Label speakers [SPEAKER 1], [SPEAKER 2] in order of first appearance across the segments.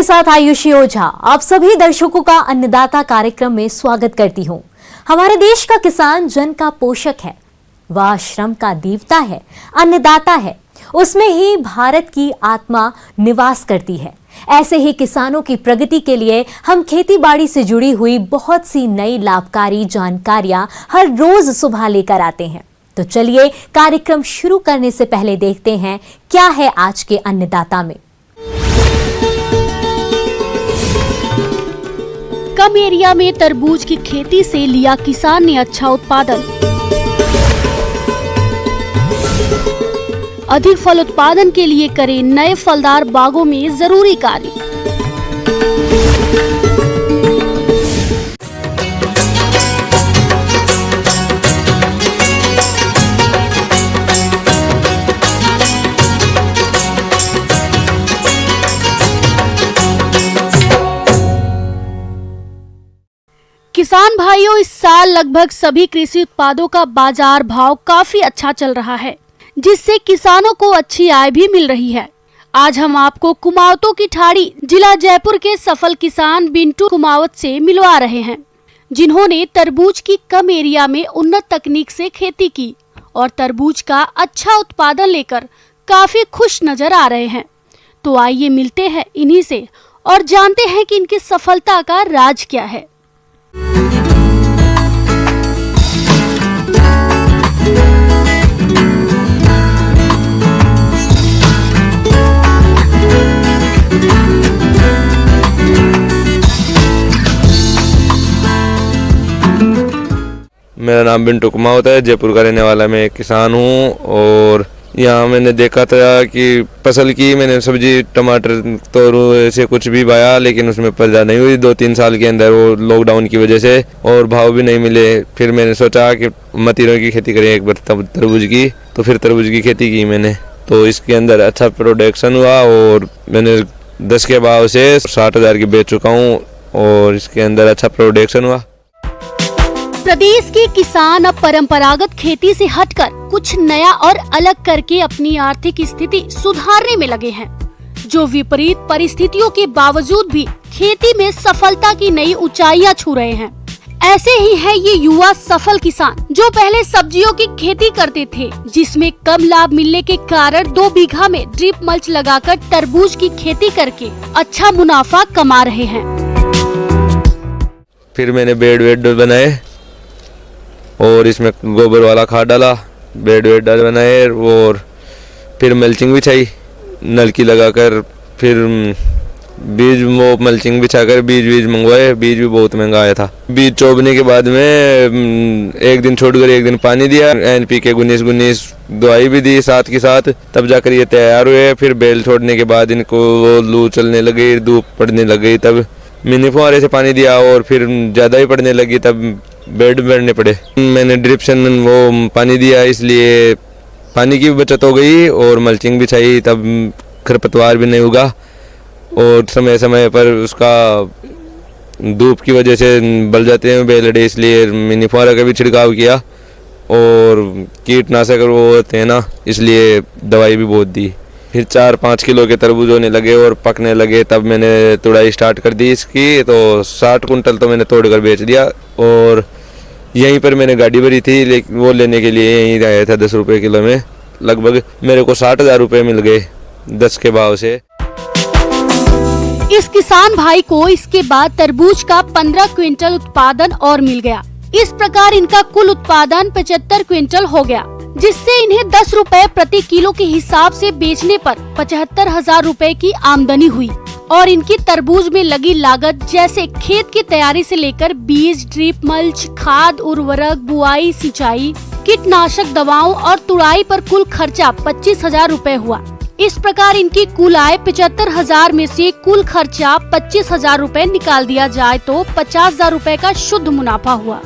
[SPEAKER 1] आपके साथ आयुषी ओझा आप सभी दर्शकों का अन्नदाता कार्यक्रम में स्वागत करती हूँ। हमारे देश का किसान जन का पोषक है, वह श्रम का देवता है, अन्नदाता है, उसमें ही भारत की आत्मा निवास करती है। ऐसे ही किसानों की प्रगति के लिए हम खेती बाड़ी से जुड़ी हुई बहुत सी नई लाभकारी जानकारियां हर रोज सुबह लेकर आते हैं। तो चलिए कार्यक्रम शुरू करने से पहले देखते हैं क्या है आज के अन्नदाता में।
[SPEAKER 2] कम एरिया में तरबूज की खेती से लिया किसान ने अच्छा उत्पादन। अधिक फल उत्पादन के लिए करें नए फलदार बागों में जरूरी कार्य। किसान भाइयों, इस साल लगभग सभी कृषि उत्पादों का बाजार भाव काफी अच्छा चल रहा है, जिससे किसानों को अच्छी आय भी मिल रही है। आज हम आपको कुमावतों की ठाड़ी जिला जयपुर के सफल किसान बिंटू कुमावत से मिलवा रहे हैं, जिन्होंने तरबूज की कम एरिया में उन्नत तकनीक से खेती की और तरबूज का अच्छा उत्पादन लेकर काफी खुश नजर आ रहे हैं। तो आइए मिलते हैं इन्हीं से और जानते हैं कि इनकी सफलता का राज क्या है।
[SPEAKER 3] मेरा नाम बिंटू कुमावत है, जयपुर का रहने वाला मैं एक किसान हूँ। और यहाँ मैंने देखा था कि फसल की मैंने सब्जी टमाटर तो ऐसे कुछ भी बाया, लेकिन उसमें पैदा नहीं हुई 2-3 साल के अंदर, वो लॉकडाउन की वजह से, और भाव भी नहीं मिले। फिर मैंने सोचा कि मतीरों की खेती करें एक बार तरबूज की, तो फिर तरबूज की खेती की मैंने। तो इसके अंदर अच्छा प्रोडक्शन हुआ और मैंने 10 के भाव से 60,000 की बेच चुका हूँ और इसके अंदर अच्छा प्रोडक्शन हुआ।
[SPEAKER 2] प्रदेश के किसान अब परंपरागत खेती से हटकर कुछ नया और अलग करके अपनी आर्थिक स्थिति सुधारने में लगे हैं, जो विपरीत परिस्थितियों के बावजूद भी खेती में सफलता की नई ऊंचाइयां छू रहे हैं। ऐसे ही है ये युवा सफल किसान, जो पहले सब्जियों की खेती करते थे, जिसमें कम लाभ मिलने के कारण 2 बीघा में ड्रिप मल्च लगाकर तरबूज की खेती करके अच्छा मुनाफा कमा रहे हैं।
[SPEAKER 3] फिर मैंने बेड बनाए और इसमें गोबर वाला खाद डाला, बेड बनाए और फिर मल्चिंग बिछाई नलकी लगाकर। फिर बीज वो मल्चिंग बिछाकर बीज मंगवाए। बीज भी बहुत महंगा आया था। बीज चोबने के बाद में एक दिन छोड़कर एक दिन पानी दिया, NPK 19 दवाई भी दी साथ के साथ, तब जाकर ये तैयार हुए। फिर बेल छोड़ने के बाद इनको लू चलने लगी, धूप पड़ने लगी, तब मिनी फुहारे से पानी दिया और फिर ज़्यादा ही पड़ने लगी, तब बेड भरने पड़े। मैंने ड्रिप से वो पानी दिया, इसलिए पानी की भी बचत हो गई और मल्चिंग बिछाई, तब खरपतवार भी नहीं उगा और समय समय पर उसका धूप की वजह से बल जाते हैं बेलड़े, इसलिए मिनी फुहारा का भी छिड़काव किया और कीटनाशक वो होते हैं ना, इसलिए दवाई भी बहुत दी। फिर 4-5 किलो के तरबूज होने लगे और पकने लगे, तब मैंने तुड़ाई स्टार्ट कर दी इसकी। तो 60 कुंटल तो मैंने तोड़कर बेच दिया और यहीं पर मैंने गाड़ी भरी थी, लेकिन वो लेने के लिए यहीं आया था 10 रुपये किलो में। लगभग मेरे को 60,000 रुपये मिल गए 10 के भाव से।
[SPEAKER 2] इस किसान भाई को इसके बाद तरबूज का 15 क्विंटल उत्पादन और मिल गया। इस प्रकार इनका कुल उत्पादन 75 क्विंटल हो गया, जिससे इन्हें 10 रुपए प्रति किलो के हिसाब से बेचने पर 75,000 रुपए की आमदनी हुई। और इनकी तरबूज में लगी लागत, जैसे खेत की तैयारी से लेकर बीज, ड्रिप मल्च, खाद, उर्वरक, बुआई, सिंचाई, कीटनाशक दवाओं और तुड़ाई पर कुल खर्चा 25,000 रुपए हुआ। इस प्रकार इनकी कुल आय 75,000 में से कुल खर्चा 25,000 रुपए निकाल दिया जाए तो 50,000 रुपए का शुद्ध मुनाफा हुआ।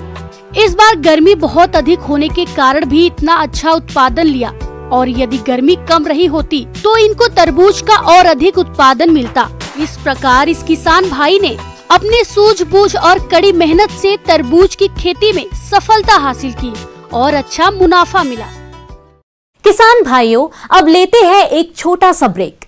[SPEAKER 2] इस बार गर्मी बहुत अधिक होने के कारण भी इतना अच्छा उत्पादन लिया, और यदि गर्मी कम रही होती तो इनको तरबूज का और अधिक उत्पादन मिलता। इस प्रकार इस किसान भाई ने अपने सूझबूझ और कड़ी मेहनत से तरबूज की खेती में सफलता हासिल की और अच्छा मुनाफा मिला।
[SPEAKER 1] किसान भाइयों, अब लेते हैं एक छोटा सा ब्रेक।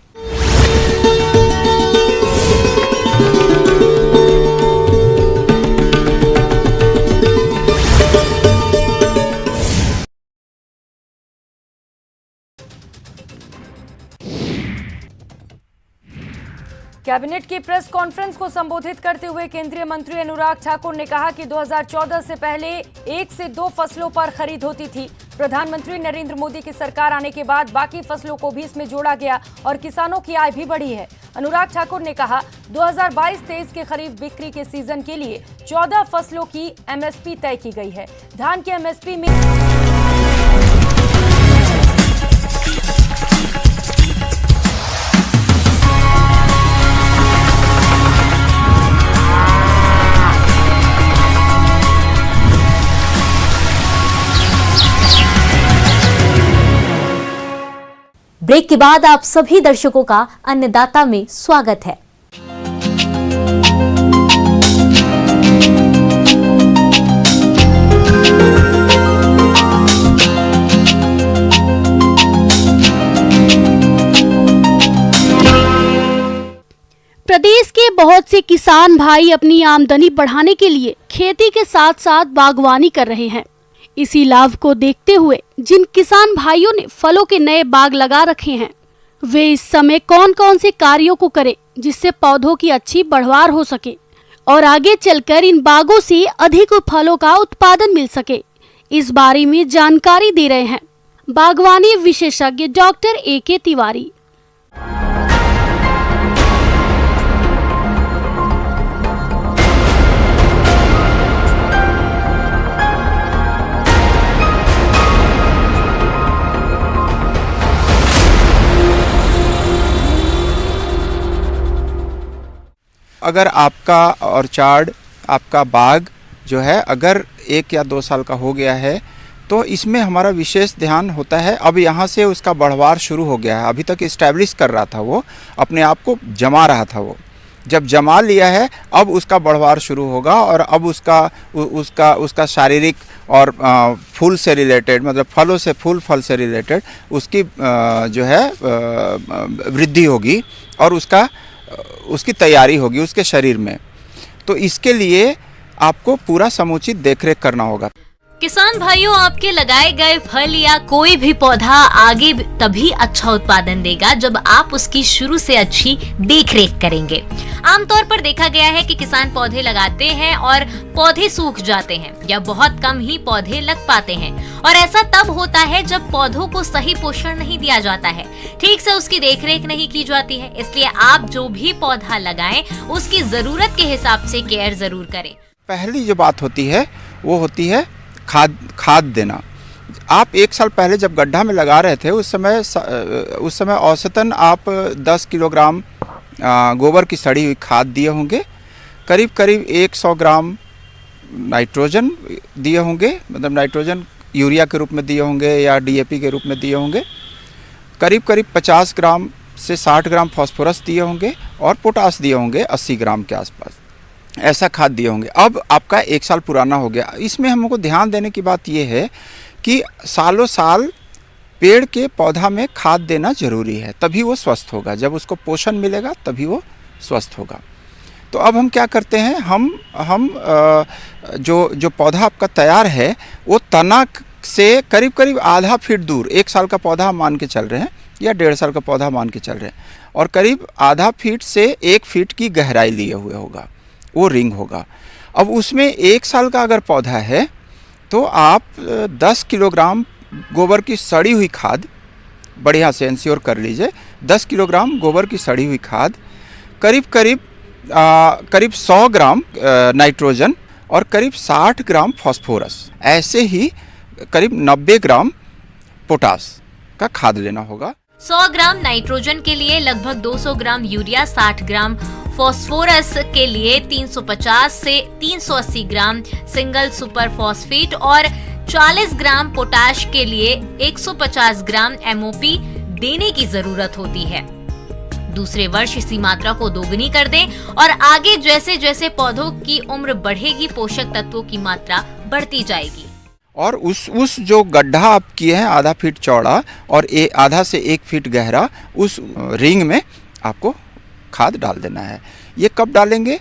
[SPEAKER 4] कैबिनेट की प्रेस कॉन्फ्रेंस को संबोधित करते हुए केंद्रीय मंत्री अनुराग ठाकुर ने कहा कि 2014 से पहले 1 से 2 फसलों पर खरीद होती थी। प्रधानमंत्री नरेंद्र मोदी की सरकार आने के बाद बाकी फसलों को भी इसमें जोड़ा गया और किसानों की आय भी बढ़ी है। अनुराग ठाकुर ने कहा 2022-23 के खरीफ बिक्री के सीजन के लिए 14 फसलों की एमएसपी तय की गई है। धान के एमएसपी में
[SPEAKER 1] ब्रेक के बाद आप सभी दर्शकों का अन्नदाता में स्वागत है।
[SPEAKER 2] प्रदेश के बहुत से किसान भाई अपनी आमदनी बढ़ाने के लिए खेती के साथ साथ बागवानी कर रहे हैं। इसी लाभ को देखते हुए जिन किसान भाइयों ने फलों के नए बाग लगा रखे हैं, वे इस समय कौन कौन से कार्यों को करें जिससे पौधों की अच्छी बढ़वार हो सके और आगे चलकर इन बागों से अधिक फलों का उत्पादन मिल सके, इस बारे में जानकारी दे रहे हैं बागवानी विशेषज्ञ डॉक्टर AK तिवारी।
[SPEAKER 5] अगर आपका ऑर्चार्ड, आपका बाग जो है अगर 1 या 2 साल का हो गया है तो इसमें हमारा विशेष ध्यान होता है। अब यहाँ से उसका बढ़वार शुरू हो गया है। अभी तक इस्टेब्लिश कर रहा था, वो अपने आप को जमा रहा था। वो जब जमा लिया है अब उसका बढ़वार शुरू होगा और अब उसका शारीरिक और फूल से रिलेटेड, मतलब फलों से फूल, फल से रिलेटेड उसकी जो है वृद्धि होगी और उसकी तैयारी होगी उसके शरीर में। तो इसके लिए आपको पूरा समुचित देखरेख करना होगा।
[SPEAKER 1] किसान भाइयों, आपके लगाए गए फल या कोई भी पौधा आगे तभी अच्छा उत्पादन देगा जब आप उसकी शुरू से अच्छी देखरेख करेंगे। आमतौर पर देखा गया है कि किसान पौधे लगाते हैं और पौधे सूख जाते हैं या बहुत कम ही पौधे लग पाते हैं, और ऐसा तब होता है जब पौधों को सही पोषण नहीं दिया जाता है, ठीक से उसकी देखरेख नहीं की जाती है। इसलिए आप जो भी पौधा लगाएं उसकी जरूरत के हिसाब से केयर जरूर करें।
[SPEAKER 5] पहली जो बात होती है वो होती है खाद देना। आप 1 साल पहले जब गड्ढा में लगा रहे थे उस समय औसतन आप 10 किलोग्राम गोबर की सड़ी हुई खाद दिए होंगे, करीब 100 ग्राम नाइट्रोजन दिए होंगे, मतलब नाइट्रोजन यूरिया के रूप में दिए होंगे या DAP के रूप में दिए होंगे, करीब 50 ग्राम से 60 ग्राम फास्फोरस दिए होंगे और पोटास दिए होंगे 80 ग्राम के आसपास, ऐसा खाद दिए होंगे। अब आपका 1 साल पुराना हो गया। इसमें हमको ध्यान देने की बात यह है कि सालों साल पेड़ के पौधा में खाद देना जरूरी है, तभी वो स्वस्थ होगा। जब उसको पोषण मिलेगा तभी वो स्वस्थ होगा। तो अब हम क्या करते हैं, हम जो पौधा आपका तैयार है वो तना से करीब आधा फीट दूर, 1 साल का पौधा मान के चल रहे हैं या 1.5 साल का पौधा मान के चल रहे हैं, और करीब आधा फीट से 1 फीट की गहराई लिए हुए होगा, वो रिंग होगा। अब उसमें 1 साल का अगर पौधा है तो आप 10 किलोग्राम गोबर की सड़ी हुई खाद, बढ़िया से इंश्योर कर लीजिए, 10 किलोग्राम गोबर की सड़ी हुई खाद, करीब 100 ग्राम नाइट्रोजन और करीब 60 ग्राम फास्फोरस, ऐसे ही करीब 90 ग्राम पोटास का खाद लेना होगा।
[SPEAKER 1] 100 ग्राम नाइट्रोजन के लिए लगभग 200 ग्राम यूरिया, 60 ग्राम फास्फोरस के लिए 350 से 380 ग्राम सिंगल सुपर फॉस्फेट और 40 ग्राम पोटाश के लिए 150 ग्राम MOP देने की जरूरत होती है। दूसरे वर्ष इसी मात्रा को दोगुनी कर दें और आगे जैसे जैसे पौधों की उम्र बढ़ेगी पोषक तत्वों की मात्रा बढ़ती जाएगी।
[SPEAKER 5] और उस जो गड्ढा आप किए हैं आधा फीट चौड़ा और आधा से 1 फीट गहरा, उस रिंग में आपको खाद डाल देना है। ये कब डालेंगे?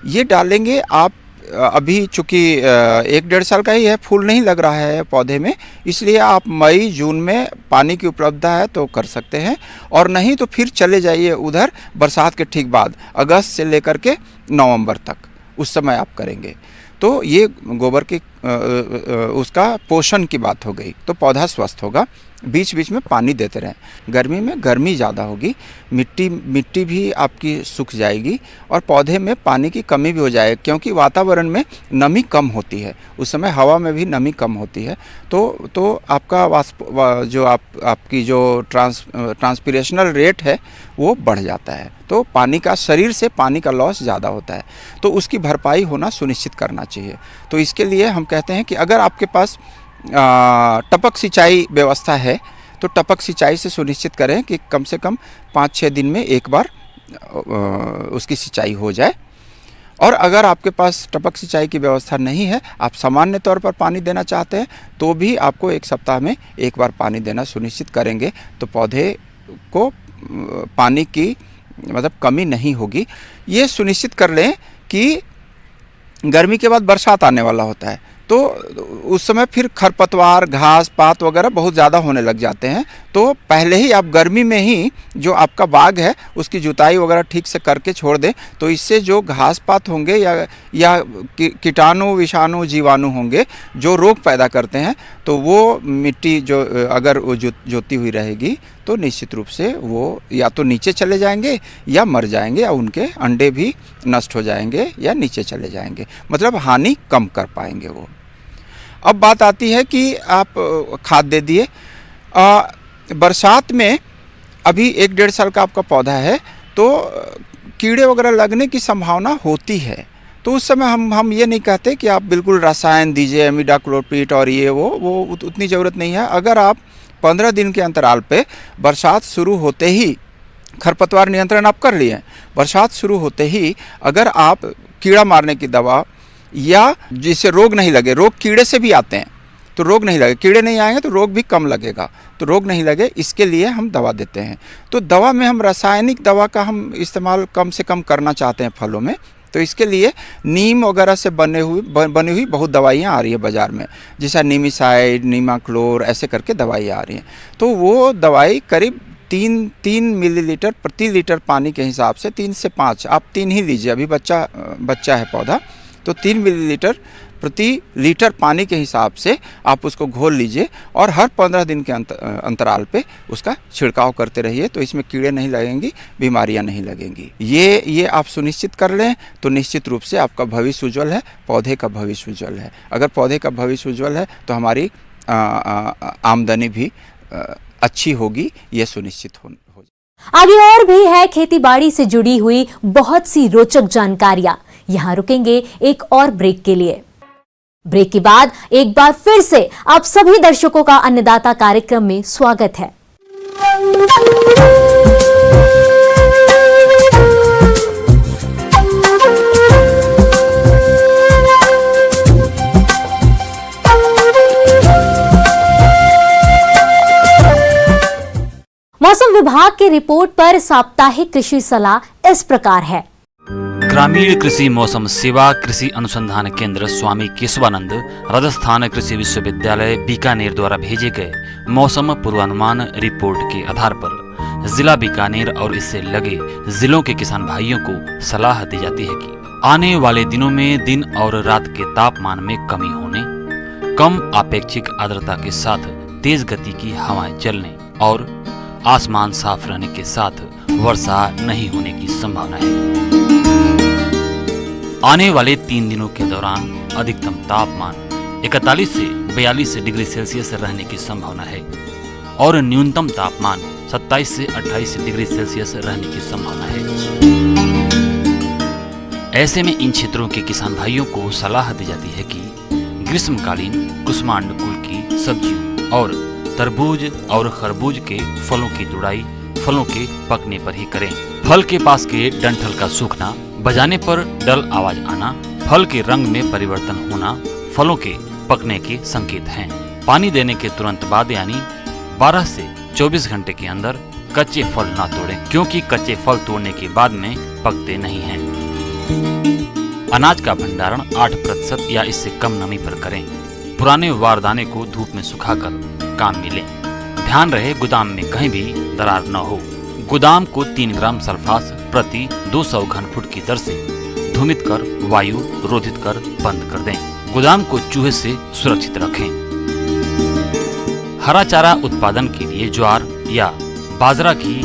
[SPEAKER 5] ये डालेंगे आप अभी चूँकि 1-1.5 साल का ही है, फूल नहीं लग रहा है पौधे में, इसलिए आप मई जून में पानी की उपलब्धता है तो कर सकते हैं, और नहीं तो फिर चले जाइए उधर बरसात के ठीक बाद, अगस्त से लेकर के नवंबर तक, उस समय आप करेंगे। तो ये गोबर की उसका पोषण की बात हो गई, तो पौधा स्वस्थ होगा। बीच बीच में पानी देते रहें। गर्मी में गर्मी ज़्यादा होगी, मिट्टी भी आपकी सूख जाएगी और पौधे में पानी की कमी भी हो जाएगी, क्योंकि वातावरण में नमी कम होती है, उस समय हवा में भी नमी कम होती है। तो आपका जो आपकी जो ट्रांसपिरेशनल रेट है वो बढ़ जाता है, तो पानी का, शरीर से पानी का लॉस ज़्यादा होता है, तो उसकी भरपाई होना सुनिश्चित करना चाहिए। तो इसके लिए हम कहते हैं कि अगर आपके पास टपक सिंचाई व्यवस्था है तो टपक सिंचाई से सुनिश्चित करें कि कम से कम 5-6 दिन में एक बार उसकी सिंचाई हो जाए। और अगर आपके पास टपक सिंचाई की व्यवस्था नहीं है, आप सामान्य तौर पर पानी देना चाहते हैं, तो भी आपको 1 सप्ताह में एक बार पानी देना सुनिश्चित करेंगे, तो पौधे को पानी की मतलब कमी नहीं होगी। ये सुनिश्चित कर लें कि गर्मी के बाद बरसात आने वाला होता है, तो उस समय फिर खरपतवार, घास पात वगैरह बहुत ज़्यादा होने लग जाते हैं। तो पहले ही आप गर्मी में ही जो आपका बाग है उसकी जुताई वगैरह ठीक से करके छोड़ दें, तो इससे जो घास पात होंगे या कीटाणु, विषाणु, जीवाणु होंगे जो रोग पैदा करते हैं, तो वो मिट्टी जो अगर वो जोती हुई रहेगी तो निश्चित रूप से वो या तो नीचे चले जाएंगे या मर जाएंगे, या उनके अंडे भी नष्ट हो जाएंगे या नीचे चले जाएंगे, मतलब हानि कम कर पाएंगे वो। अब बात आती है कि आप खाद दे दिए, बरसात में अभी 1-1.5 साल का आपका पौधा है, तो कीड़े वगैरह लगने की संभावना होती है। तो उस समय हम ये नहीं कहते कि आप बिल्कुल रसायन दीजिए, इमिडाक्लोप्रिड और ये वो उतनी ज़रूरत नहीं है। अगर आप 15 दिन के अंतराल पे बरसात शुरू होते ही खरपतवार नियंत्रण आप कर लिए, बरसात शुरू होते ही अगर आप कीड़ा मारने की दवा, या जिससे रोग नहीं लगे, रोग कीड़े से भी आते हैं, तो रोग नहीं लगे, कीड़े नहीं आएंगे तो रोग भी कम लगेगा, तो रोग नहीं लगे इसके लिए हम दवा देते हैं। तो दवा में हम रासायनिक दवा का हम इस्तेमाल कम से कम करना चाहते हैं फलों में, तो इसके लिए नीम वगैरह से बनी हुई बहुत दवाइयाँ आ रही है बाज़ार में, जैसा नीमिसाइड, नीमाक्लोर, ऐसे करके दवाइयाँ आ रही हैं। तो वो दवाई करीब 3 मिलीलीटर प्रति लीटर पानी के हिसाब से, 3 से 5, आप 3 ही लीजिए, अभी बच्चा है पौधा, तो 3 मिलीलीटर प्रति लीटर पानी के हिसाब से आप उसको घोल लीजिए, और हर 15 दिन के अंतराल पे उसका छिड़काव करते रहिए, तो इसमें कीड़े नहीं लगेंगी, बीमारियां नहीं लगेंगी। ये आप सुनिश्चित कर लें तो निश्चित रूप से आपका भविष्य उज्ज्वल है, पौधे का भविष्य उज्ज्वल है। अगर पौधे का भविष्य उज्ज्वल है तो हमारी आमदनी भी अच्छी होगी, ये सुनिश्चित हो।
[SPEAKER 1] आगे और भी है खेती बाड़ी से जुड़ी हुई बहुत सी रोचक जानकारियां। यहां रुकेंगे एक और ब्रेक के लिए। ब्रेक के बाद एक बार फिर से आप सभी दर्शकों का अन्नदाता कार्यक्रम में स्वागत है। मौसम विभाग की रिपोर्ट पर साप्ताहिक कृषि सलाह इस प्रकार है।
[SPEAKER 6] ग्रामीण कृषि मौसम सेवा कृषि अनुसंधान केंद्र स्वामी केशवानंद राजस्थान कृषि विश्वविद्यालय बीकानेर द्वारा भेजे गए मौसम पूर्वानुमान रिपोर्ट के आधार पर जिला बीकानेर और इससे लगे जिलों के किसान भाइयों को सलाह दी जाती है कि आने वाले दिनों में दिन और रात के तापमान में कमी होने, कम अपेक्षित आर्द्रता के साथ तेज गति की हवाएं चलने और आसमान साफ रहने के साथ वर्षा नहीं होने की संभावना है। आने वाले 3 दिनों के दौरान अधिकतम तापमान 41 से 42 डिग्री सेल्सियस रहने की संभावना है और न्यूनतम तापमान 27 से 28 डिग्री सेल्सियस रहने की संभावना है। ऐसे में इन क्षेत्रों के किसान भाइयों को सलाह दी जाती है कि ग्रीष्मकालीन कुष्मांड कुल की सब्जियों और तरबूज और खरबूज के फलों की तुड़ाई फलों के पकने पर ही करें। फल के पास के डंठल का सूखना, बजाने पर डल आवाज आना, फल के रंग में परिवर्तन होना फलों के पकने के संकेत हैं। पानी देने के तुरंत बाद यानी 12 से 24 घंटे के अंदर कच्चे फल ना तोड़ें, क्योंकि कच्चे फल तोड़ने के बाद में पकते नहीं हैं। अनाज का भंडारण 8% या इससे कम नमी पर करें। पुराने वारदाने को धूप में सुखाकर काम में लें। ध्यान रहे गोदाम में कहीं भी दरार न हो। गोदाम को 3 ग्राम सल्फास प्रति 200 घन फुट की दर से धूमित कर वायु रोधित कर बंद कर दें। गोदाम को चूहे से सुरक्षित रखें। हरा चारा उत्पादन के लिए ज्वार या बाजरा की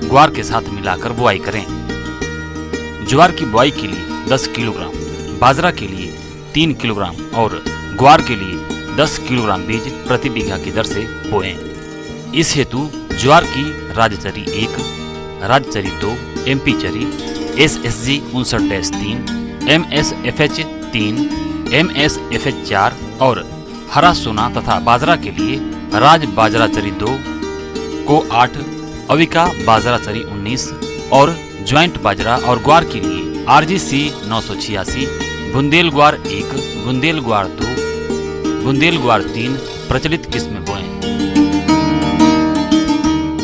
[SPEAKER 6] ग्वार के साथ मिलाकर बुआई करें। ज्वार की बुआई के लिए 10 किलोग्राम, बाजरा के लिए 3 किलोग्राम और ग्वार के लिए 10 किलोग्राम बीज प्रति बीघा की दर से बोएं। इस हेतु ज्वार की राजचरी 1, राजचरी 2, एमपी चरी, SSG 59-3, MSFH 3, MSFH 4 और हरा सोना तथा बाजरा के लिए राज बाजरा चरी 2 को 8, अविका बाजरा चरी 19 और ज्वाइंट बाजरा और ग्वार के लिए RGC 986, बुंदेल ग्वार 1, बुंदेल ग्वार 2, बुंदेल ग्वार 3 प्रचलित किस्म बोएं।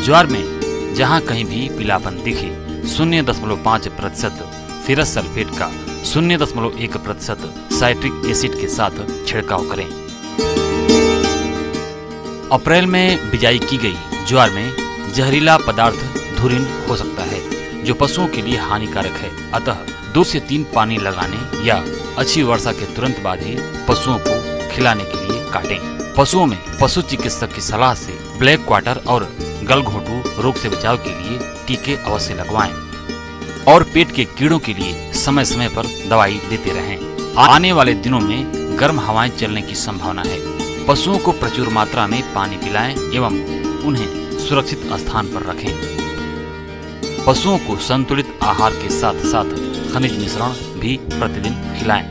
[SPEAKER 6] ज्वार में जहां कहीं भी पीलापन दिखे 0.5% फेरस सल्फेट का 0.1% साइट्रिक एसिड के साथ छिड़काव करें। अप्रैल में बिजाई की गई ज्वार में जहरीला पदार्थ धुरिन हो सकता है जो पशुओं के लिए हानिकारक है। अतः 2 से 3 पानी लगाने या अच्छी वर्षा के तुरंत बाद ही पशुओं को खिलाने के लिए काटें। पशुओं में पशु चिकित्सक की सलाह से ब्लैक क्वार्टर और गलघोटू रोग से बचाव के लिए टीके अवश्य लगवाएं और पेट के कीड़ों के लिए समय समय पर दवाई देते रहें। आने वाले दिनों में गर्म हवाएं चलने की संभावना है। पशुओं को प्रचुर मात्रा में पानी पिलाएं एवं उन्हें सुरक्षित स्थान पर रखें। पशुओं को संतुलित आहार के साथ साथ खनिज मिश्रण भी प्रतिदिन खिलाएं।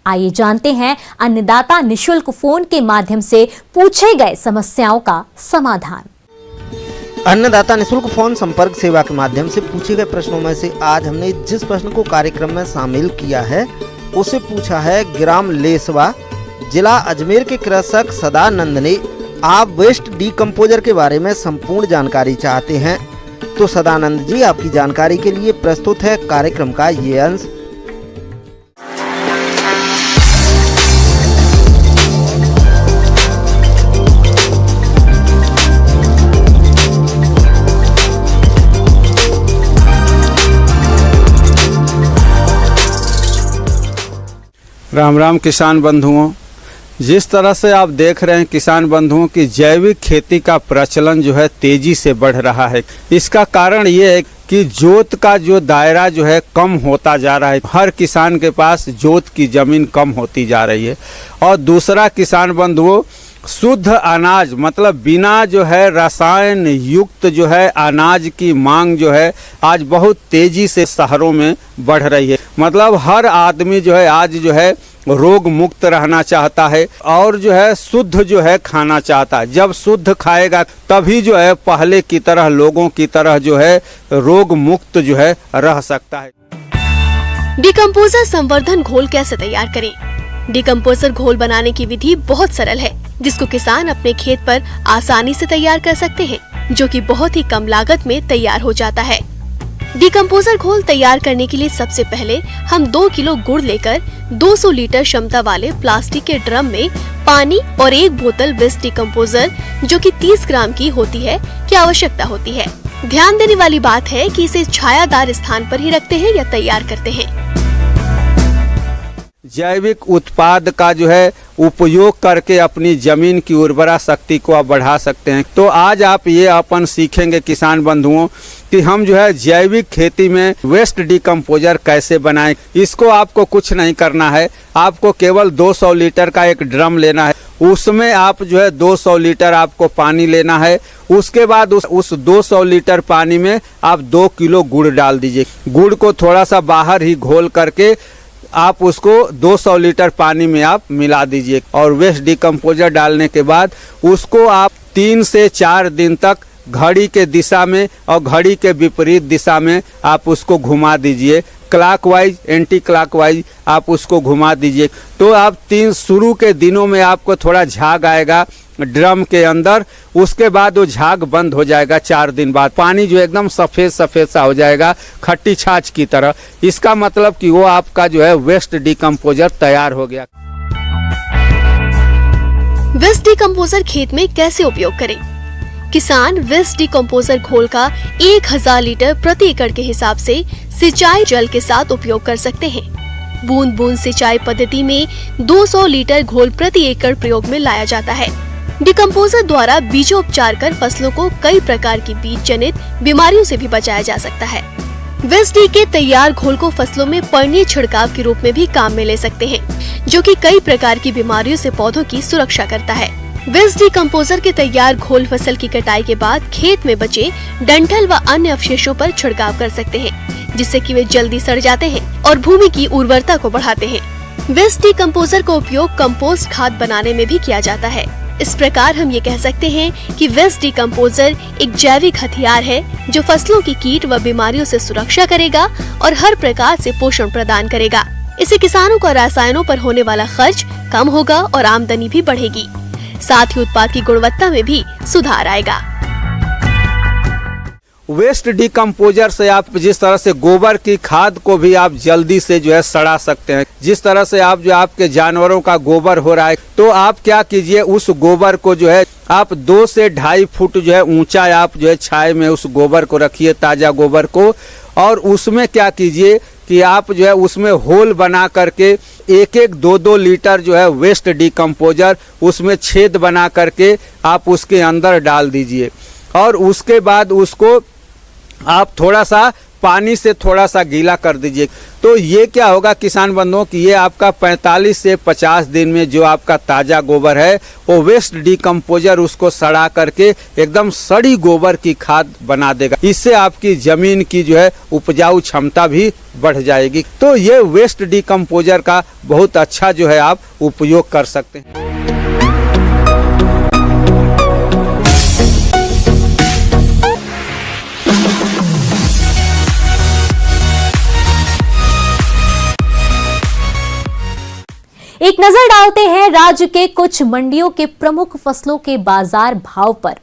[SPEAKER 1] आइए जानते हैं अन्नदाता निशुल्क फोन के माध्यम से पूछे गए समस्याओं का समाधान।
[SPEAKER 7] अन्नदाता निशुल्क फोन संपर्क सेवा के माध्यम से पूछे गए प्रश्नों में से आज हमने जिस प्रश्न को कार्यक्रम में शामिल किया है उसे पूछा है ग्राम लेसवा, जिला अजमेर के कृषक सदानंद ने। आप वेस्ट डिकम्पोजर के बारे में संपूर्ण जानकारी चाहते हैं तो सदानंद जी आपकी जानकारी के लिए प्रस्तुत है कार्यक्रम का ये अंश।
[SPEAKER 8] राम राम किसान बंधुओं, जिस तरह से आप देख रहे हैं किसान बंधुओं की जैविक खेती का प्रचलन जो है तेजी से बढ़ रहा है। इसका कारण ये है कि जोत का जो दायरा जो है कम होता जा रहा है। हर किसान के पास जोत की जमीन कम होती जा रही है। और दूसरा किसान बंधुओं, शुद्ध अनाज मतलब बिना जो है रसायन युक्त जो है अनाज की मांग जो है आज बहुत तेजी से शहरों में बढ़ रही है। मतलब हर आदमी जो है आज जो है रोग मुक्त रहना चाहता है और जो है शुद्ध जो है खाना चाहता है। जब शुद्ध खाएगा तभी जो है पहले की तरह लोगों की तरह जो है रोग मुक्त जो है रह सकता है।
[SPEAKER 2] डिकम्पोजर संवर्धन घोल कैसे तैयार करें? डिकम्पोजर घोल बनाने की विधि बहुत सरल है जिसको किसान अपने खेत पर आसानी से तैयार कर सकते हैं, जो कि बहुत ही कम लागत में तैयार हो जाता है। डिकम्पोजर घोल तैयार करने के लिए सबसे पहले हम 2 किलो गुड़ लेकर 200 लीटर क्षमता वाले प्लास्टिक के ड्रम में पानी और 1 बोतल वेस्ट डिकम्पोजर जो कि 30 ग्राम की होती है की आवश्यकता होती है। ध्यान देने वाली बात है कि इसे छायादार स्थान पर ही रखते हैं या तैयार करते हैं।
[SPEAKER 8] जैविक उत्पाद का जो है उपयोग करके अपनी जमीन की उर्वरा शक्ति को आप बढ़ा सकते हैं। तो आज आप ये अपन सीखेंगे किसान बंधुओं कि हम जो है जैविक खेती में वेस्ट डिकम्पोजर कैसे बनाएं। इसको आपको कुछ नहीं करना है, आपको केवल 200 लीटर का एक ड्रम लेना है। उसमें आप जो है 200 लीटर आपको पानी लेना है। उसके बाद उस 200 लीटर पानी में आप 2 किलो गुड़ डाल दीजिए। गुड़ को थोड़ा सा बाहर ही घोल करके आप उसको 200 लीटर पानी में आप मिला दीजिए और वेस्ट डिकम्पोजर डालने के बाद उसको आप 3 से 4 दिन तक घड़ी के दिशा में और घड़ी के विपरीत दिशा में आप उसको घुमा दीजिए, क्लॉकवाइज एंटी क्लॉकवाइज आप उसको घुमा दीजिए। तो आप शुरू के दिनों में आपको थोड़ा झाग आएगा ड्रम के अंदर, उसके बाद वो झाग बंद हो जाएगा। 4 दिन बाद पानी जो एकदम सफ़ेद सफ़ेद सा हो जाएगा, खट्टी छाछ की तरह। इसका मतलब कि वो आपका जो है वेस्ट डिकम्पोजर तैयार हो गया।
[SPEAKER 9] वेस्ट डिकम्पोजर खेत में कैसे उपयोग करें? किसान वेस्ट डिकम्पोजर घोल का 1000 लीटर प्रति एकड़ के हिसाब से सिंचाई जल के साथ उपयोग कर सकते हैं। बूंद बूंद सिंचाई पद्धति में 200 लीटर घोल प्रति एकड़ प्रयोग में लाया जाता है। डिकम्पोजर द्वारा बीजोपचार कर फसलों को कई प्रकार की बीज जनित बीमारियों से भी बचाया जा सकता है। वेस्ट डी के तैयार घोल को फसलों में पर्णीय छिड़काव के रूप में भी काम में ले सकते हैं, जो कि कई प्रकार की बीमारियों से पौधों की सुरक्षा करता है। वेस्ट डिकम्पोजर के तैयार घोल फसल की कटाई के बाद खेत में बचे डंठल व अन्य अवशेषों पर छिड़काव कर सकते हैं, जिससे कि वे जल्दी सड़ जाते हैं और भूमि की उर्वरता को बढ़ाते हैं। वेस्ट डिकम्पोजर का उपयोग कंपोस्ट खाद बनाने में भी किया जाता है। इस प्रकार हम ये कह सकते हैं कि वेस्ट डिकम्पोजर एक जैविक हथियार है जो फसलों की कीट व बीमारियों से सुरक्षा करेगा और हर प्रकार से पोषण प्रदान करेगा। इससे किसानों का रसायनों पर होने वाला खर्च कम होगा और आमदनी भी बढ़ेगी। साथ ही उत्पाद की गुणवत्ता में भी सुधार आएगा।
[SPEAKER 8] वेस्ट डिकम्पोजर से आप जिस तरह से गोबर की खाद को भी आप जल्दी से जो है सड़ा सकते हैं। जिस तरह से आप जो आपके जानवरों का गोबर हो रहा है, तो आप क्या कीजिए, उस गोबर को जो है आप 2 से 2.5 फुट जो है ऊंचा आप जो है छाए में उस गोबर को रखिए, ताजा गोबर को, और उसमें क्या कीजिए कि आप जो है उसमें होल बना करके 1-1, 2-2 लीटर जो है वेस्ट डिकम्पोजर उसमें छेद बना करके आप उसके अंदर डाल दीजिए। और उसके बाद उसको आप थोड़ा सा पानी से थोड़ा सा गीला कर दीजिए। तो ये क्या होगा किसान बंधुओं कि ये आपका 45 से 50 दिन में जो आपका ताज़ा गोबर है वो वेस्ट डिकम्पोजर उसको सड़ा करके एकदम सड़ी गोबर की खाद बना देगा। इससे आपकी ज़मीन की जो है उपजाऊ क्षमता भी बढ़ जाएगी। तो ये वेस्ट डिकम्पोजर का बहुत अच्छा जो है आप उपयोग कर सकते हैं।
[SPEAKER 1] एक नजर डालते हैं राज्य के कुछ मंडियों के प्रमुख फसलों के बाजार भाव पर।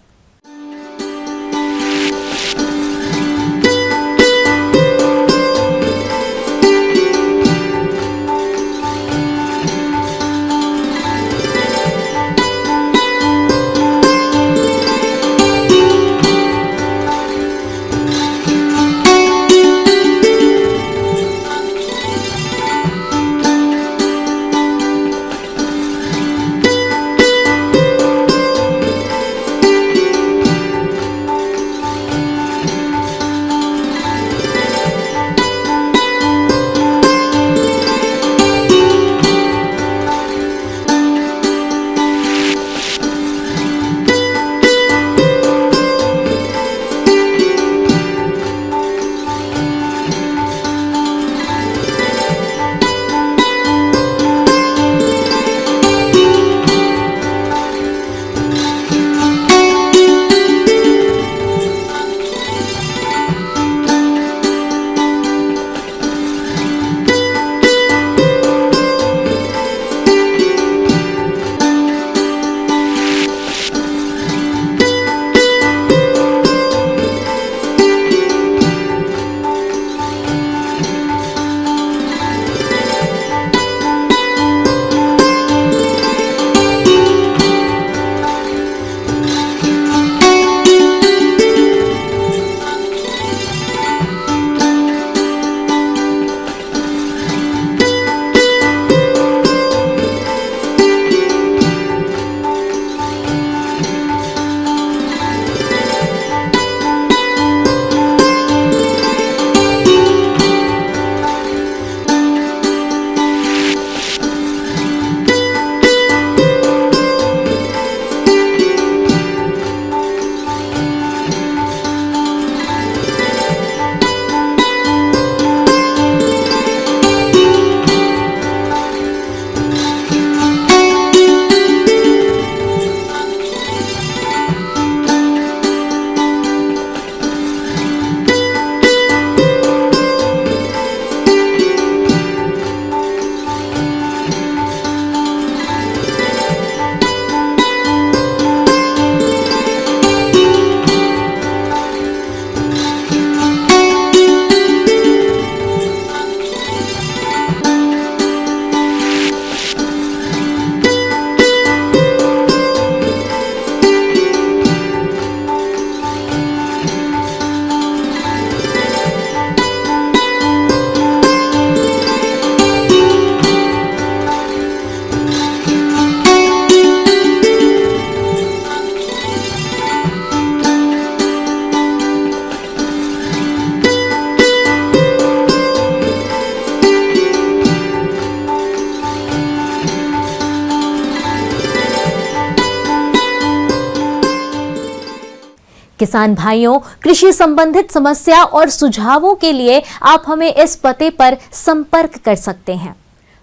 [SPEAKER 1] किसान भाइयों, कृषि संबंधित समस्या और सुझावों के लिए आप हमें इस पते पर संपर्क कर सकते हैं।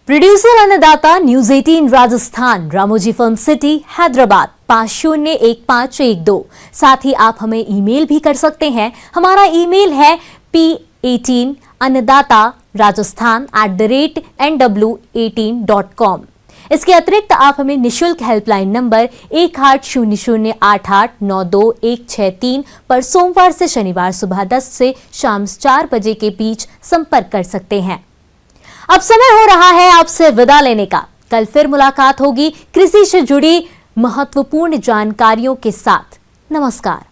[SPEAKER 1] प्रोड्यूसर अन्नदाता, news 18 Rajasthan, Ramoji film city, Hyderabad 501512। साथ ही आप हमें ईमेल भी कर सकते हैं। हमारा ईमेल है p18annadatarajasthan@nw18.com। इसके अतिरिक्त आप हमें निशुल्क हेल्पलाइन नंबर 180088926163 पर सोमवार से शनिवार सुबह 10 से शाम 4 बजे के बीच संपर्क कर सकते हैं। अब समय हो रहा है आपसे विदा लेने का। कल फिर मुलाकात होगी कृषि से जुड़ी महत्वपूर्ण जानकारियों के साथ। नमस्कार।